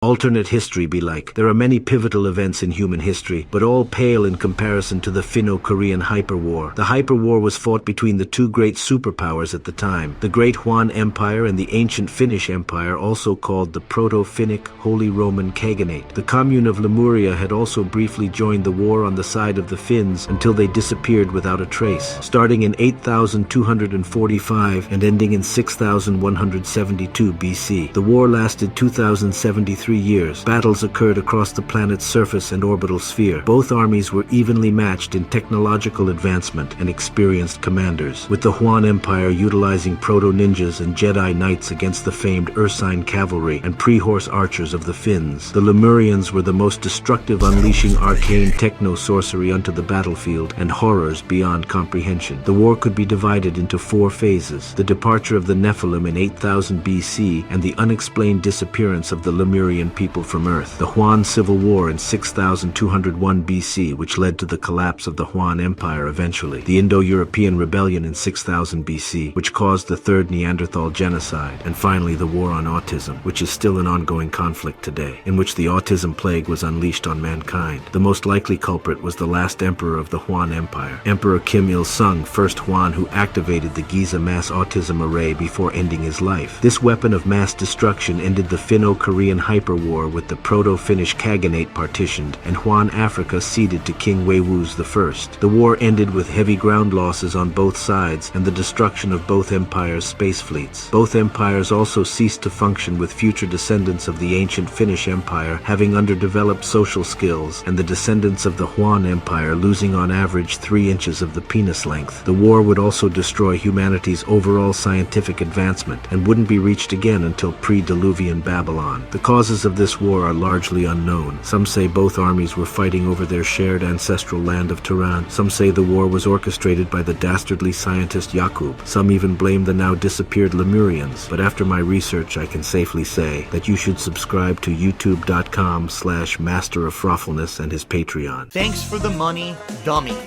alternate history be like? There are many pivotal events in human history, but all pale in comparison to the Finno-Korean Hyperwar. The Hyperwar was fought between the two great superpowers at the time, the Great Han Empire and the ancient Finnish Empire, also called the Proto-Finnic Holy Roman Khaganate. The commune of Lemuria had also briefly joined the war on the side of the Finns until they disappeared without a trace. Starting in 8245 and ending in 6172 BC, the war lasted 2073 years. Battles occurred across the planet's surface and orbital sphere. Both armies were evenly matched in technological advancement and experienced commanders, with the Han Empire utilizing proto-ninjas and Jedi Knights against the famed Ursine cavalry and pre-horse archers of the Finns. The Lemurians were the most destructive, unleashing arcane techno-sorcery onto the battlefield and horrors beyond comprehension. The war could be divided into 4 phases: the departure of the Nephilim in 8000 BC and the unexplained disappearance of the Lemurian people from Earth, the Huan Civil War in 6201 BC, which led to the collapse of the Huan Empire eventually, the Indo-European Rebellion in 6000 BC, which caused the Third Neanderthal Genocide, and finally the War on Autism, which is still an ongoing conflict today, in which the autism plague was unleashed on mankind. The most likely culprit was the last emperor of the Huan Empire, Emperor Kim Il-sung, first Huan who activated the Giza mass autism array before ending his life. This weapon of mass destruction ended the Finno-Korean Hyperwar with the Proto-Finnish Khaganate partitioned and Huan Africa ceded to King Weihwus I. The war ended with heavy ground losses on both sides and the destruction of both empires' space fleets. Both empires also ceased to function, with future descendants of the ancient Finnish Empire having underdeveloped social skills and the descendants of the Huan Empire losing on average 3 inches of the penis length. The war would also destroy humanity's overall scientific advancement and wouldn't be reached again until pre-Diluvian Babylon. The causes of this war are largely unknown. Some say both armies were fighting over their shared ancestral land of Turan. Some say the war was orchestrated by the dastardly scientist Yakub. Some even blame the now disappeared Lemurians. But after my research, I can safely say that you should subscribe to youtube.com/Master of Froffleness and his Patreon. Thanks for the money, dummies.